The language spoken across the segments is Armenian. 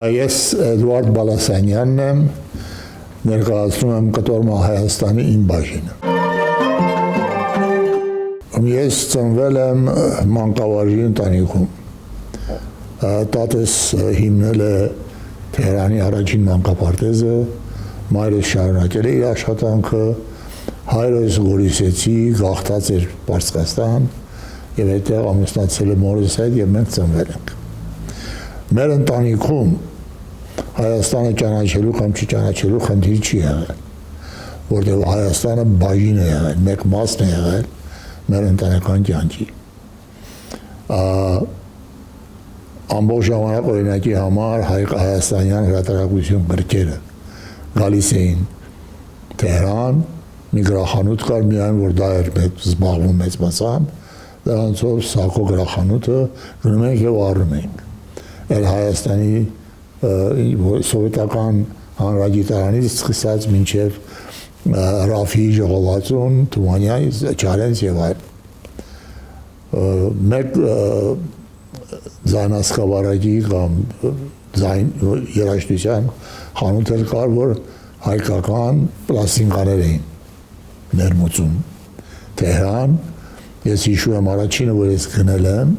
Ես Էդվարդ Բալասանյանն եմ, ներկայացնում եմ Կտորմա Հայաստանի իմ բաժինը։ Ես ծնվել եմ մանկավարժի ընտանիքում։ Տատս հիմնել է Թեհրանի առաջին մանկապարտեզը, մայրս շարունակել է իր աշխատանքը, հայրս Գորիսեցի գաղթած էր Պարսկաստան եւ այդտեղ ամուսնացել է մորս հետ եւ մենք ծնվել ենք։ Մեր ընտանիքում Հայաստանը ճանաչելու կամ չճանաչելու խնդիր չի եղել, որտեղ Հայաստանը բաժին է եղել, մեկ մասն է եղել մեր ընտանեկան կյանքի։ Ամբողջ ժամանակ օրինակի համար հայաստանյան հրատարակություն գրքերը գալիս էին Թեհրան, մի գրախանութ կար միայն, որ դա էր զբաղվում մեծ մասամբ, դրանցով Սակո գրախանութը գնում ենք եւ առնում ենք։ Էլ Հայաստանի սովետական հանրագիտարանից սկսած մինչև Ռաֆի ժողովածուն, Թումանյանի, Չարենց եւ այլ։ Մեկ ձայնասկավառակի կամ ձայն երաժշտության խանութ էր կար, որ հայկական պլաստինկաներ էին ներմուծում Թեհրան։ Ես հիշում եմ առաջինը, որ ես գնել եմ,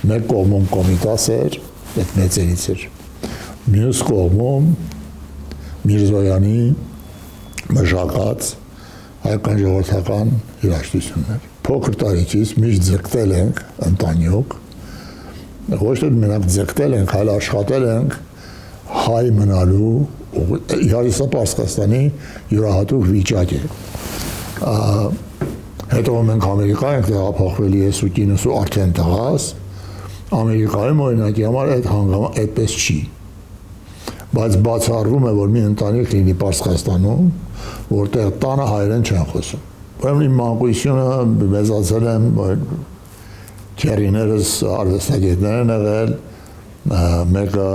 մեկ կողմում Կոմիտաս էր, այդ մեծերից էր, մյուս կողմում Միրզոյանի մշակած հայկական ժողովրդական երաժշտություններ։ Փոքր տարիքից միշտ ձգտել ենք ընտանիք, ոչ թե մենակ ձգտել ենք, այլ աշխատել ենք հայ մնալու, իհարկե Պարսկաստանի յուրահատուկ վիճակ է։ Հետո մենք Ամերիկա ենք տեղափոխվել, ես ու կինս ու արդեն տղաս, Ամերիկայում օրինակի համար այդ հանգամանք այդպես չի։ Բայց բացառվում է, որ մի ընտանիք լինի Պարսկաստանում, որտեղ տանը հայերեն չեն խոսում։ Ուրեմն իմ մանկությունը մեծացել եմ, քեռիներս արվեստագետներ են եղել, մեկը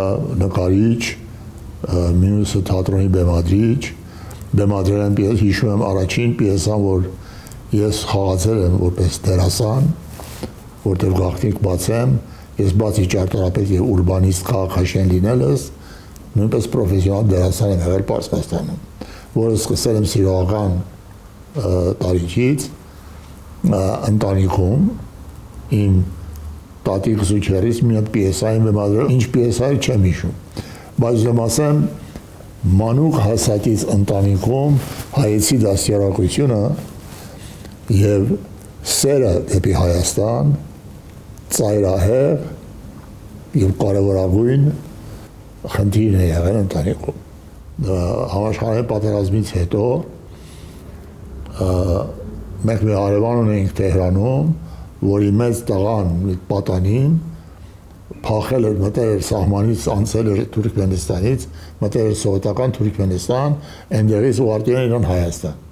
նկարիչ, մյուսը թատրոնի բեմադրիչ, բեմադրել եմ պիես, հիշում եմ առաջին պիեսան, որ ես խաղացել եմ որպես դերասան, որտեղ գաղտնիք բացեմ, ես բացի ճարտարապետ եւ ուրբանիստ քաղաքաշեն լինելս, նույնպես պրոֆեսիոնալ դերասան եմ եղել Պարսկաստանում, որը սկսել եմ սիրողական տարիքից ընտանիքում իմ տատիկս ու քեռիս մի հատ պիեսային բեմադրել, ինչ պիեսայի չեմ հիշում, բայց դեմ ասեմ մանուկ հասակից ընտանիքում հայեցի դաստիարակությունը եւ սերը դեպի Հայաստան ծայրահեղ եւ կարևորագույն խնդիրն է եղել ընտանիքում։ Համաշխարհային պատերազմից հետո մենք մի հարևան ունեինք Թեհրանում, որի մեծ տղան պատանին փախել էր, մտել էր սահմանից, անցել էր Թուրքմենստանից, մտել էր սովետական Թուրքմենստան, այնտեղից ուղարկել էր իրան Հայաստան։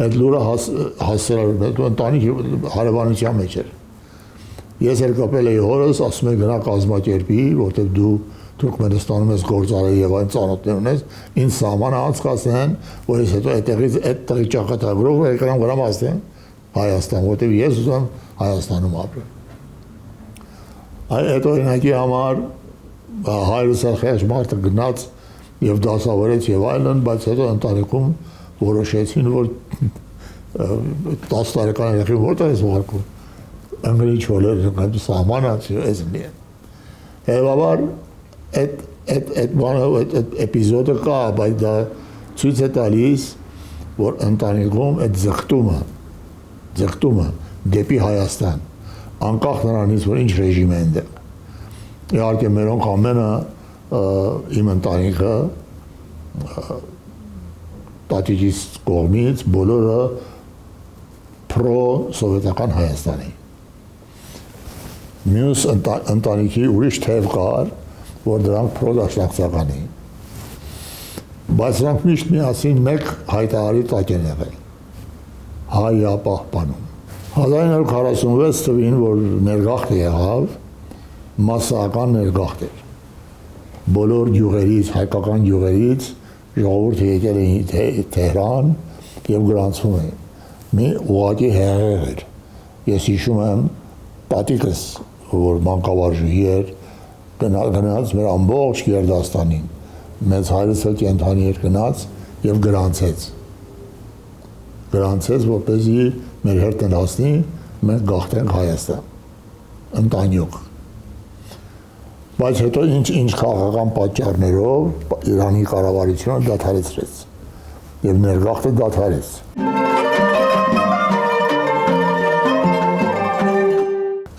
Այդ լուրը հասել էր ընտանիքի հարևանության մեջ էր։ Ես էլ կապել էի հորս, ասում եմ գնա կազմակերպի, որտեղ դու Թուրքմենստանում ես գործարել եւ այն ծանոթներ ունես, ինձ սահմանը անցկացնեն, որ ես հետո այդտեղից այդ տղի ճակատագրով եկրամ գնամ ասեմ Հայաստան, որտեղ ես ուզում Հայաստանում ապրեմ։ Այդ օրինակի համար հայրս խեղճ մարդը գնաց եւ դասավորեց եւ այլն, բայց հետո ընտանիքում որոշեցին, որ 10 տարեկան երեխին որտեղ ես ուղարկում։ Անգլիչ հոլեր սահմանած էս մի է։ Հետևաբար այդ էպիզոդը կա, բայց դա ցույց է տալիս, որ ընտանիքում այդ ձգտումը դեպի Հայաստան, անկախ նրանից, որ ինչ ռեժիմ է այնտեղ։ Իհարկե մերոնք ամենը իմ ընտանիքը տատիկիս կողմից բոլորը պրո-սովետական Հայաստանի։ Մյուս ընտանիքի ուրիշ թև կար, որ դրանք պրո-դաշնակցական էին։ Բայց դրանք միշտ միասին մեկ հայտարարի տակ են եղել։ Հայապահպանում։ 1946 թվին, որ ներգաղթը եղավ, մասսական ներգաղթ էր։ Բոլոր գյուղերից, հայկական գյուղերից ժողովուրդը եկել էին Թեհրան եւ գրանցվում էին։ Մի ուղղակի հեղեղ էր։ Ես հիշում եմ տատիկս, որ մանկավարժուհի էր, գնաց մեր ամբողջ Գերդաստանին, մեծ հայրս էլ կենդանի էր գնաց և գրանցեց, որպեսզի մեր հերթը հասնի, մենք գաղթենք Հայաստան, ընտանյոք։ Բայց հետո ինչ քաղաքական պատճառներով Իրանի կառավարությունը դադարեցրեց և ներգաղթը դադարեց։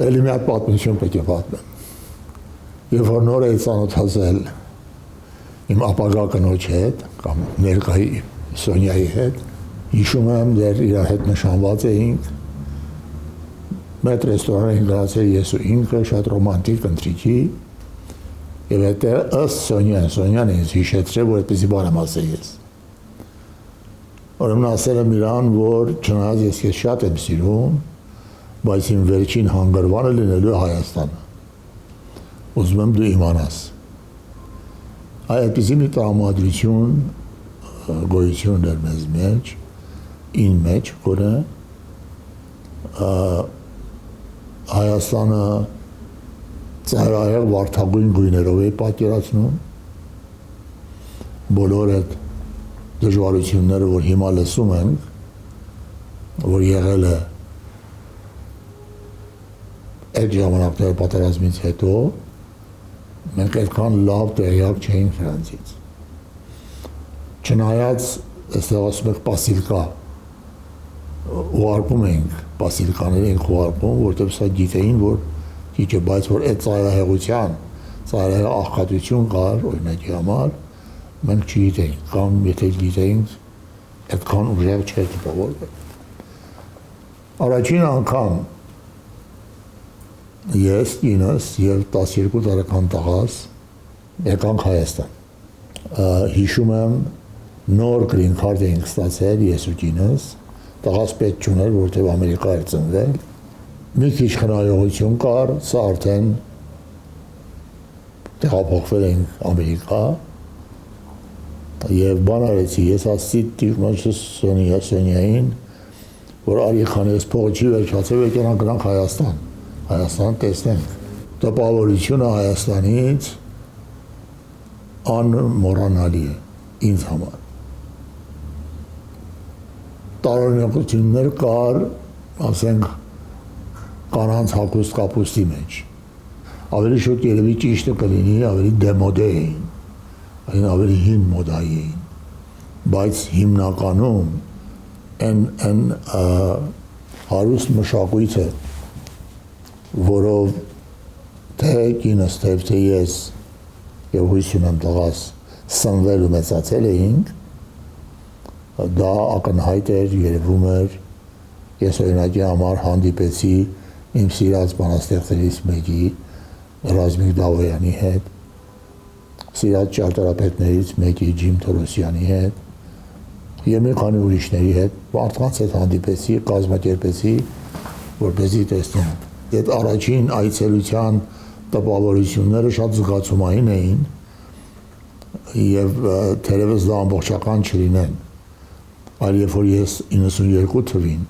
Էլի մի հատ պատմություն պետք է պատմեմ։ Երբ որ նոր էի ծանոթացել իմ ապագա կնոջ հետ, կամ ներկայի Սոնյայի հետ, հիշում եմ, դեռ իր հետ նշանված էինք, մեր ռեստորան էինք գնացել ես ու ինքը, շատ ռոմանտիկ ընթրիքի, և հետո ըստ Սոնյան ինձ հիշեցրել, որ այդպիսի բան եմ ասել ես։ Ուրեմն ասել եմ իրան, որ չնայած ես քեզ շատ եմ սիրում, բայց իմ վերջին հանգրվանը լինելու է Հայաստանը։ Ուզում եմ դու իմանաս։ Այդպիսի մի տրամադրություն գոյություն էր մեզ մեջ, ին մեջ, որը Հայաստանը ծայրահեղ վարդագույն գույներով է պատկերացնում, բոլոր այդ դժվարությունները, որ հիմա լսում ենք, որ եղել է այդ ժամանակները պատերազմից հետո, մենք այդքան լավ տեղյակ չէինք նրանցից։ Չնայած, այստեղ ասում ենք պասիլկա, ուղարկում էինք, պասիլկաներ էինք ուղարկում, որտեղ սա գիտեին, որ քիչ է, բայց որ այդ ծայրահեղության, ծայրահեղ աղքատություն կար, օրինակի համար, մենք չգիտեինք, կամ եթե գիտեինք, այդքան ուժեղ չէր տպավորվել։ Առաջին անգամ ես, կինս և 12 տարեկան տղաս եկանք Հայաստան։ Հիշում եմ, նոր գրին քարտ էինք ստացել ես ու կինս, տղաս պետք չուներ, որտեղ Ամերիկա էր ծնվել, մի քիչ խնայողություն կար, սա արդեն տեղափոխվել էինք Ամերիկա և բան արեցի, ես ասացի տիկնոջս Սոնյային, որ արի քանի ես փողը չի վերջացել, եկան գնանք Հայաստան, Հայաստան տեսնենք։ Տպավորությունը Հայաստանից անմոռանալի է ինձ համար։ Տարօրինակություններ կար, ասենք, կանանց հագուստ կապուստի մեջ։ Ավելի շուտ երևի ճիշտը կլինի, ավելի դեմոդե էին, ավելի հին մոդայի էին, բայց հիմնականում այն հարուստ մշակույթը, որով թե կինս, թե ես և հույս ունեմ տղաս սնվել ու մեծացել էինք, դա ակնհայտ էր, երևում էր, ես օրինակի համար հանդիպեցի իմ սիրած բանաստեղծներից մեկի Ռազմիկ Դավոյանի հետ, սիրած ճարտարապետներից մեկի Ջիմ Թորոսյանի հետ և մի քանի ուրիշների հետ, մարդկանց հետ հանդիպեցի, կազմակերպեցի, որպեսզի տեսնեմ։ Այդ առաջին այցելության տպավորությունները շատ զգացումային էին և թերևս դա ամբողջական չլինեն, այլ երբ որ ես 92 թվին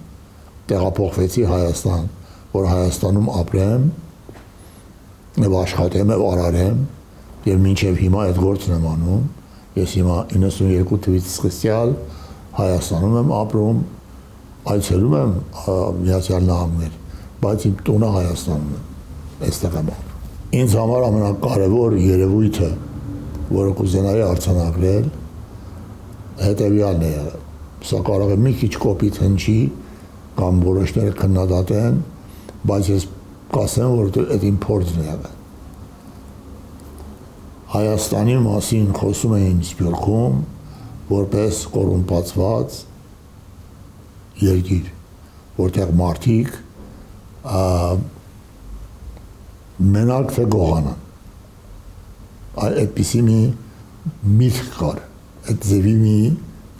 տեղափոխվեցի Հայաստան, որ Հայաստանում ապրեմ և աշխատեմ և արարեմ և մինչև հիմա այդ գործն եմ անում, ես հիմա 92 թվից սկսյալ Հայաստանում եմ ապրում, այցելում եմ Միացյալ Նահանգներ, բայց իմ տունը Հայաստանում եմ, այստեղ եմ ապրում։ Ինձ համար ամենակարևոր երևույթը, որը կուզենայի արձանագրել, հետևյալն է եղել։ Սա կարող է մի քիչ կոպիտ հնչի կամ որոշները քննադատեն, բայց ես կասեմ, որ այդ իմ փորձն է եղել։ Հայաստանի մասին խոսում էին Սփյուռքում որպես կոռումպացված երկիր, որտեղ մարդիկ մենակ թե գողանան։ Այդպիսի մի միտք կար, այդ ձևի մի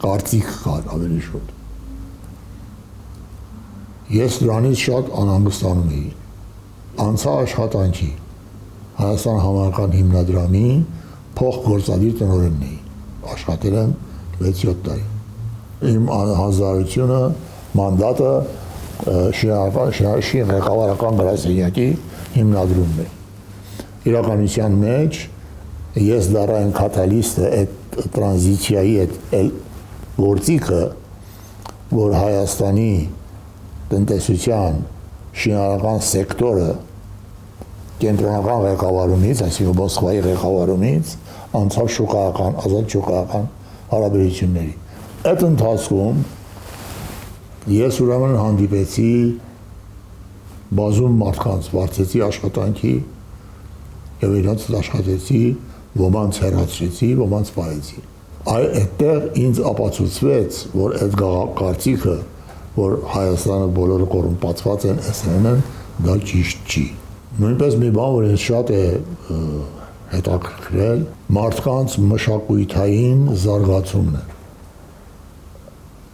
կարծիք կար ավելի շուտ։ Ես դրանից շատ անհանգստանում էի։ Անցա աշխատանքի, Հայաստան համայնքային հիմնադրամի փոխգործադիր տնօրենն էի, աշխատել եմ 6-7 տարի։ Իմ հանձնարարությունը, մանդատը ղեկավարական գրասենյակի հիմնադրումն է։ իրականության մեջ ես դարային կատալիստը այդ տրանզիցիայի այդ գործիքը, որ Հայաստանի տնտեսության շինարարական սեկտորը կենտրոնական ղեկավարումից, այսինքն Մոսկվայի ղեկավարումից անցավ շուկայական, ազատ շուկայական հարաբերությունների։ Այդ ընթացքում ես ուրեմն հանդիպեցի բազում մարդկանց, վարձեցի աշխատանքի եւ իրենց աշխատեցի, ոմանց հեռացրեցի, ոմանց պահեցի։ Այդտեղ ինձ ապացուցվեց, որ այդ կարծիքը, որ Հայաստանը բոլորը կոռումպացված են, SN են, դա ճիշտ չի։ Նույնպես մի բան, որ ինձ շատ է հետաքրքրել, մարդկանց մշակութային զարգացումն է։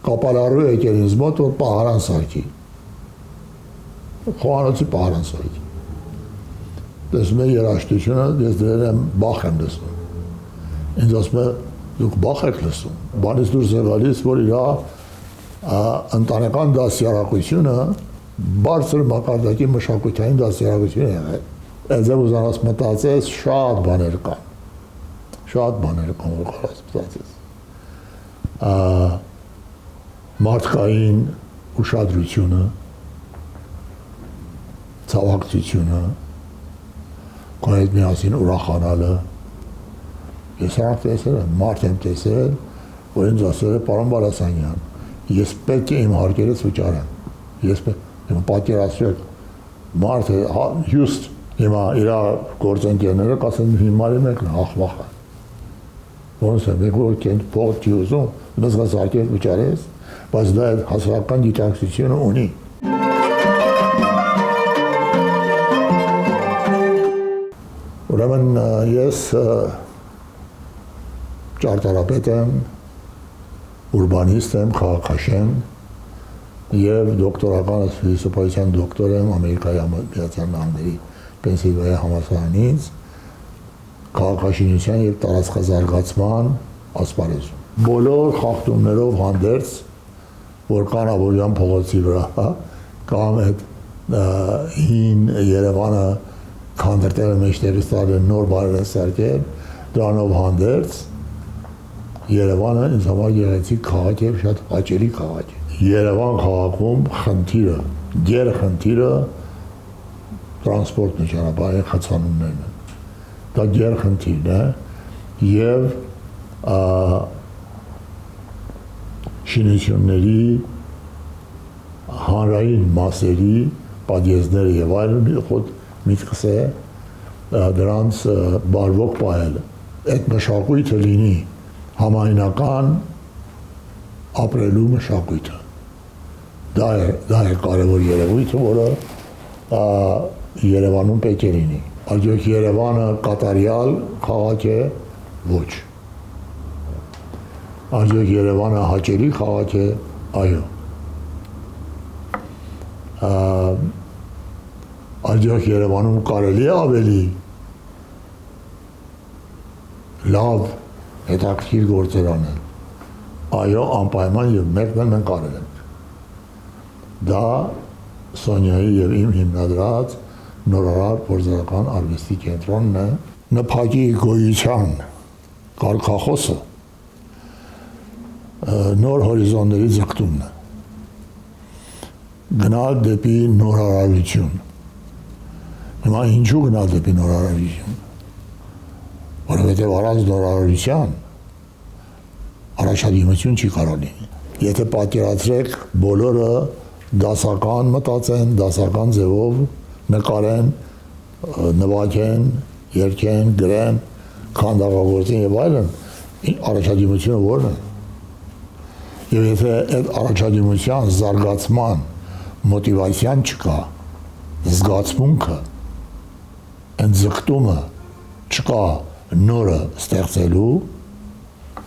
Կապալառու եկել ինձ մոտ, որ պահարան սարքի։ Խոհանոցի պահարան սարքի։ Տեսնում է երաժշտությունը, ես դրել եմ Բախ եմ լսում։ Ինձ ասում է, դուք Բախ եք լսում։ Բանից դուրս է գալիս, որ իր ընտանեկան դաստիարակությունը բարձր մակարդակի մշակութային դաստիարակություն է եղել։ Այդ ձև ուզանաս մտածես, շատ բաներ կան։ Շատ բաներ կան, որ կարաս մտածես։ Մարդկային ուշադրությունը, ցավակցությունը, քո հետ միասին ուրախանալը։ Ես հրանք տեսել եմ, մարդ եմ տեսել, որ ինձ ասել է պարոն Բալասանյան, ես պետք է իմ հարկերից վճարեմ։ Ես պատկերացրեք, մարդը հյուст հիմա իր գործընկերները կասեն հիմարի մեկն ախմախ է։ Ոնց է, մեկ որ կենտ փող չի ուզում, մեզ հարկեր վճարես, բայց դա հասարակական գիտակցությունը ունի։ Ուրեմն ես ճարտարապետ եմ, ուրբանիստ եմ, քաղաքաշեն եւ դոկտորական ֆիլիսոփայության դոկտոր եմ Ամերիկայի Միացյալ Նահանգների Պենսիլվանիայի համալսարանից քաղաքաշինության եւ տարածքազարգացման ասպարեզում։ Բոլոր խախտումներով հանդերձ, որ կան Աբովյան փողոցի վրա, կամ այդ հին Երևանը քանդրտել մեջտեղից տալ նոր բարեր սարքել, դրանով հանդերձ Երևանը ինձ համար գեղեցիկ քաղաք է, շատ հաճելի քաղաք է։ Երևան քաղաքում խնդիրը, գերխնդիրը տրանսպորտն է, ճանապարհային խցանումներն են։ Դա գերխնդիրն է եւ շինությունների հանրային մասերի պատիեզները եւ այլն խոտ միտքս է դրանց բարվոք պահելը։ Այդ մշակույթը լինի համայնական ապրելու մշակույթը։ Դա է կարևոր երևույթը, որը Երևանում պետք է լինի։ Արդյոք Երևանը կատարյալ քաղաք է, ոչ։ Արդյոք Երևանը հաճելի քաղաք է, այո։ Արդյոք Երևանում կարելի է ավելի լավ հետաքրքիր գործեր անել։ Այո, անպայման եւ մեկն մենք արել ենք։ Դա Սոնյայի եւ իմ հիմնադրած նորարար փորձարարական արվեստի կենտրոնն է։ ՆՓԱԿ-ի գոյության կարգախոսը նոր հորիզոնների ձգտումն է։ Գնալ դեպի նորարարություն։ Հիմա ինչու գնալ դեպի նորարարություն։ Որովհետև առանց նորարարության առաջադիմություն չի կարող լինի։ Եթե պատկերացրեք բոլորը դասական մտածեն, դասական ձևով նկարեն, նվագեն, երգեն, գրեն, քանդակագործեն եւ այլն, առաջադիմությունը ո՞րն է։ Եվ եթե այդ առաջադիմության զարգացման մոտիվացիան չկա, զգացմունքը, ընձգտումը չկա նորը ստեղծելու,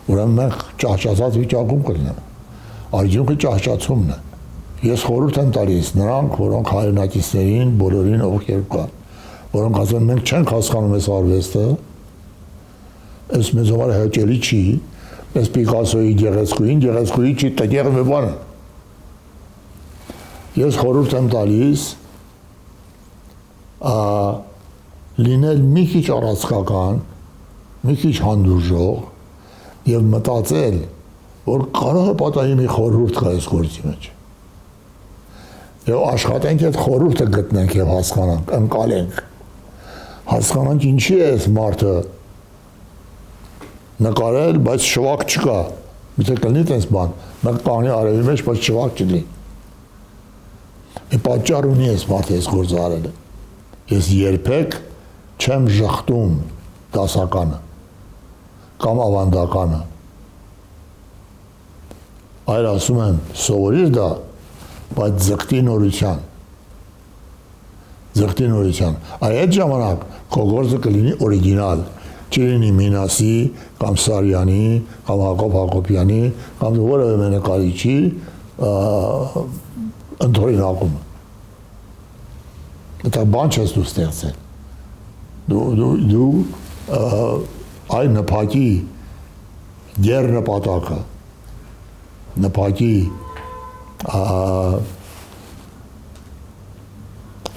ուրեմն մենք ճահճացած վիճակում կլինենք։ Արդյունքը ճահճացումն է։ Ես խորհուրդ եմ տալիս նրանք, որոնք հայրենակիցներին, բոլորին ովքեր կան, որոնք ասում են մենք չենք հասկանում այս արվեստը, այս մեզ համար հաճելի չի, այս Պիկասոյի գեղեցկուհի չի, տեղ մի բան է։ Ես խորհուրդ եմ տալիս լինել մի քիչ առածկական, մի քիչ հանդուրժող եւ մտածել, որ կարող է պատահի մի խորհուրդ կա այս գործի մեջ։ Եվ աշխատենք այդ խորհուրդը գտնենք եւ հասկանանք, ընկալենք։ Հասկանանք ինչի է այս մարդը նկարել, բայց շվակ չկա։ Միտեղ կլինի տես բան, մեկ կանի արևի մեջ, բայց շվակ չլինի։ Մի պատճառ ունի այս մարդը այս գործը արել է։ Ես երբեք չեմ ժխտում դասականը կամ ավանդականը, այլ ասում եմ սովորիր դա, բայց ձգտի նորության, այդ ժամանակ քո գործը կլինի օրիգինալ, չլինի Մինասի կամ Սարյանի կամ Հակոբ Հակոբյանի կամ որևէ մենակարիչի ընդօրինակումը։ Դա բան չես դու ստեղծել։ Դու այ նպատի դեր նպատակը, նպատի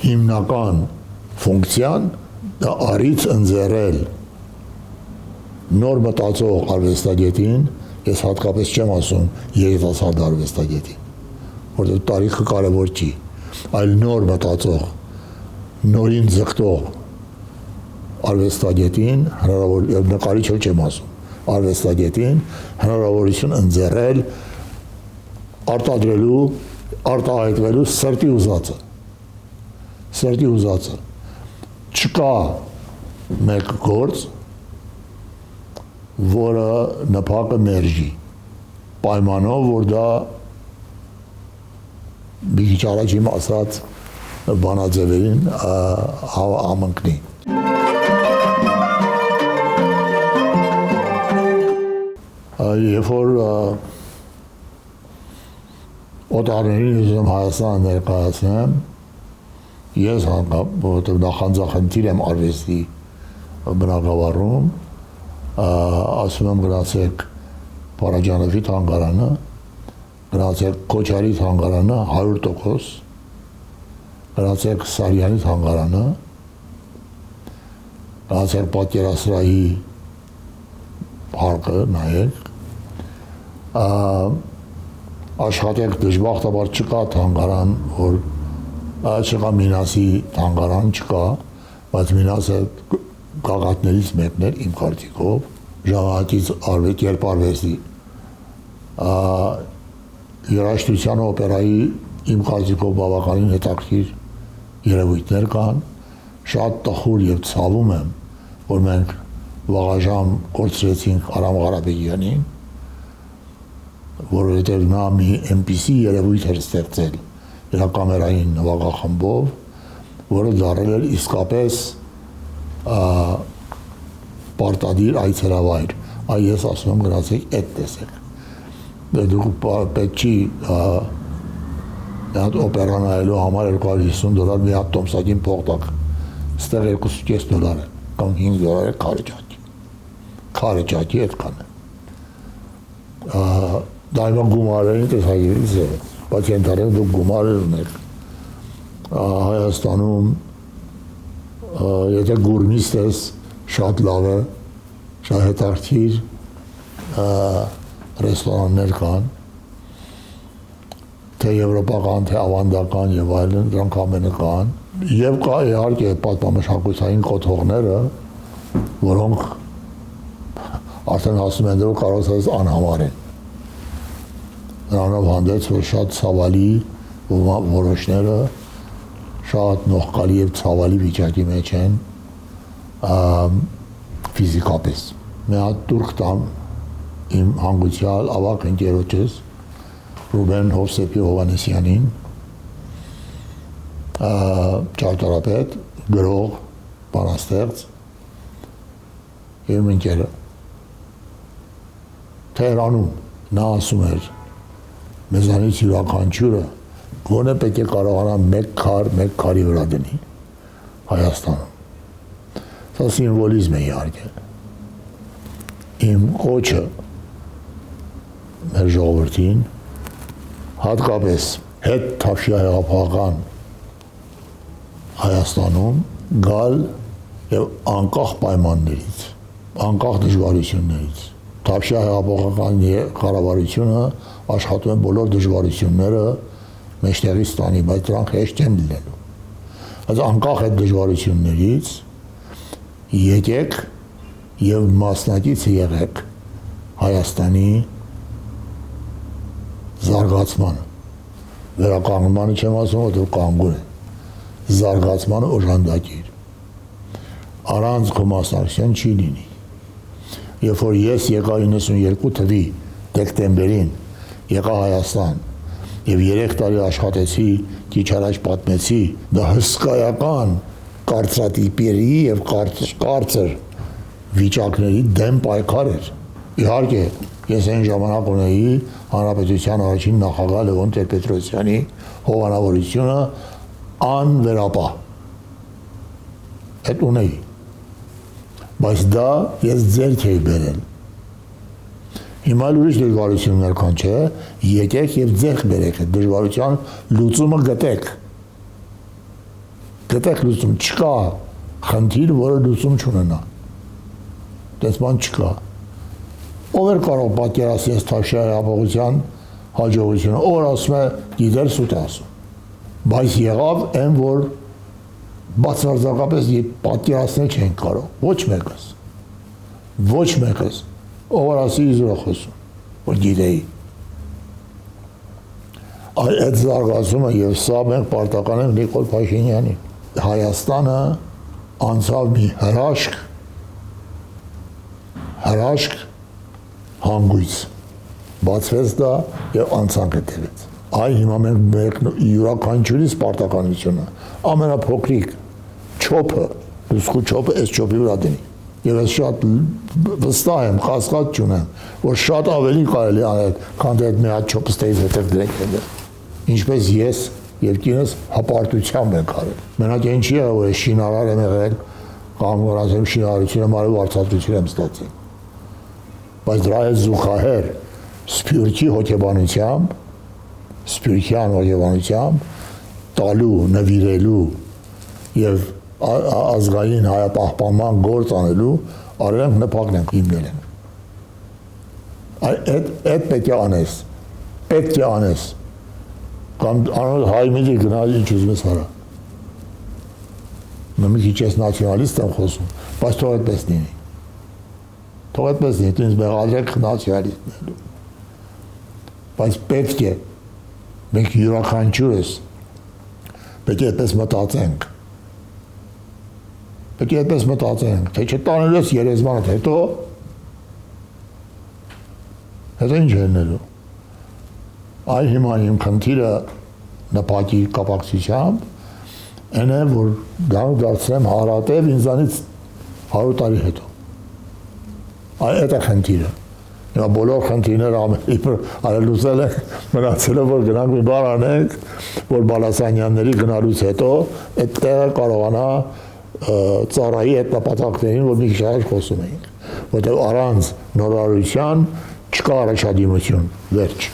հիմնական ֆունկցիան դա արից ընձեռել նոր մտածող արվեստագետին, ես հատկապես չեմ ասում երիտասարդ արվեստագետին, որտեղ տարիքը կարևոր չի, այլ նոր մտածող, նորին ձգտող արվեստագետին, հնարավոր եւ նկարիչ չեմ ասում, արվեստագետին հնարավորություն ընձեռել արտադրելու, արտահայտվելու սրտի ուզածը։ Չկա մեկ գործ, որը նպակը մերժի, պայմանով, որ դա մի քիչ առաջ իմ ասած բանաձևերին համընկնի։ Երբ որ օտարներին ուզում Հայաստան ներկայացնեմ, ես որովհետև նախանձախնդիր եմ արվեստի բնակավարում, ասում եմ գնացեք Փարաջանովի թանգարանը, գնացեք Քոչարի թանգարանը 100%, գնացեք Սարյանի թանգարանը, գնացեք Պատկերասրահի փառքը նայեք, աշխատեք, դժբախտաբար չկա թանգարան, որ չկա Մինասի թանգարան չկա, բայց Մինասը գաղափարներից մեկն էր իմ կարծիքով, ժամանակից կերպ արվեստի երաժշտության օպերայի իմ կարծիքով բավականին հետաքրքիր երևույթներ կան, շատ տխուր եւ ցավում եմ, որ մենք վաղաժամ կորցրեցինք Արամ Ղարաբեգյանին, որովհետև նա մի այնպիսի երևույթ էր ստեղծել իր կամերային նվագախմբով, որը դարձել էր իսկապես պարտադիր այցելավայր։ Այ ես ասում եմ գնացեք այդ տեսեք։ Դուք պետք չի այդ օպերա նայելու համար $250 մի հատ տոմսակին փող տաք։ Ստեղ $2.5 է կամ $5 քարե ճակի այդքան է։ Դա իմ գումարային տեսակետից է, բայց ենթադրենք դուք գումարեր ունեք Հայաստանում, եթե գուրմիստ ես, շատ լավ է, շատ հետաքրքիր ռեստորաններ կան, թե եվրոպական, թե ավանդական եւ այլն, դրանք ամենը կան, եւ կա իհարկե պատմամշակութային կոթողները, որոնք արդեն ասում են, որ կարող է անհամար են։ Նրանով հանդերձ, որ շատ ցավալի որոշները շատ նողկալի եւ ցավալի վիճակի մեջ են ֆիզիկապես։ Մի հատ տուրք տամ իմ հանգուցյալ ավակ ընկերոջս Ռուբեն Հովսեփի Հովանեսյանին, ճարտարապետ, գրող, բանաստեղծ, իմ ընկերը։ Թեհրանում նա ասում էր, մեզանից յուրաքանչյուրը գոնե պետք է կարողանա մեկ քարի վրա դնի Հայաստանում։ Սա սիմվոլիզմ է իհարկե։ Իմ կոչը մեր ժողովրդին, հատկապես հետ թավշյա հեղափոխական Հայաստանում գալ եւ անկախ պայմաններից, անկախ դժվարություններից։ Թավշյա հեղափոխական կառավարությունը աշխատում է բոլոր դժվարությունները մեջտեղից տանի, բայց դրանք հեշտ չեն լինելու։ Բայց անկախ այդ դժվարություններից եկեք եւ մասնակից եղեք Հայաստանի զարգացմանը, վերականգնմանը չեմ ասում, որ կանգուն է, զարգացմանը օժանդակիր, առանց քո մասնակցության չի լինի։ Երբ որ ես եկա 92 թվի դեկտեմբերին, եկա Հայաստան եւ 3 տարի աշխատեցի, քիչ առաջ պատմեցի, դա հսկայական կարծրատիպերի եւ կարծր վիճակների դեմ պայքար էր։ Իհարկե, ես այն ժամանակ ունեի Հանրապետության առաջին նախագահ Լևոն Տեր-Պետրոսյանի հովանավորությունը անվերապահ։ Այդ ունեի։ Բայց դա ես ձեռք էի բերել։ Հիմա ուրիշ դժվարություններ կան, չէ՞, եկեք եւ ձեռք բերեք այդ դժվարության լուծումը գտեք։ Գտեք լուծում, չկա խնդիր, որը լուծում չունենա։ Դες բան չկա։ Ով էր կարող պատկերացնել Թավշյա հեղափոխության հաջողությունը, ով ասում է գիտեր սուտ ասում։ Բայց եղավ այն, որ բացարձակապես պատկերացնել չեն կարող, ոչ մեկս։ Ոչ մեկս։ Ով ասի իզուր խոսում, որ գիտեի։ Այդ զարգացումը եւ սա մենք պարտական ենք Նիկոլ Փաշինյանին։ Հայաստանը անցավ մի հրաշք հանգույց, բացվեց դա եւ անցանք հետևեց։ Այ հիմա մենք յուրաքանչյուրի պարտականությունը, ամենափոքրիկ չոփը, լուսկու չոփը այս չոփի վրա դնի։ Եվ ես շատ վստահ եմ, կասկած չունեմ, որ շատ ավելի կարելի անել, քան այդ մի հատ չոփ ստեյց հետև դրենք այնտեղ։ Ինչպես ես եւ կինս հպարտությամբ ենք արել։ Մենակ այն չի եղել, որ շինարար եմ եղել, կամ որ ասեմ շինարարություն եմ արել, վարձատրություն եմ ստացել։ Բայց դրա հետ զուգահեռ սփյուռքի հոգեբանությամբ, սփյուռքյան հոգեբանությամբ տալու, նվիրելու եւ ազգային հայապահպանման գործ անելու արել ենք, նպատակն ենք հիմնել ենք։ Այդ պետք է անես, պետք է անես։ Կամ անոց հայ միլի գնալ ինչ ուզում ես արա։ Մի քիչ ես նացիոնալիստ եմ խոսում, բայց թող այդպես լինի։ Թող այդպես լինի, ինձ մեղադրեք նացիոնալիստներու։ Բայց պետք է մենք յուրաքանչյուրս պետք է այդպես մտածենք։ Պետք է այդպես մտածենք, թե չտանելու ես երեզմանդ հետո ինչ ենելու։ Այ հիմա իմ խնդիրը նպատի կապակցությամբ այն է, որ դարձնեմ հարատև ինձանից 100 տարի հետո։ Այդ է խնդիրը։ Հիմա բոլոր խնդիրները լուծել ենք, մնացել է, որ գնանք մի բան անենք, որ Բալասանյանների գնալուց հետո այդ տեղը կարողանա ծառայի այդ նպատակներին, որ մի քիչ առաջ խոսում էինք, որտեղ առանց նորարարության չկա առաջադիմություն, վերջ։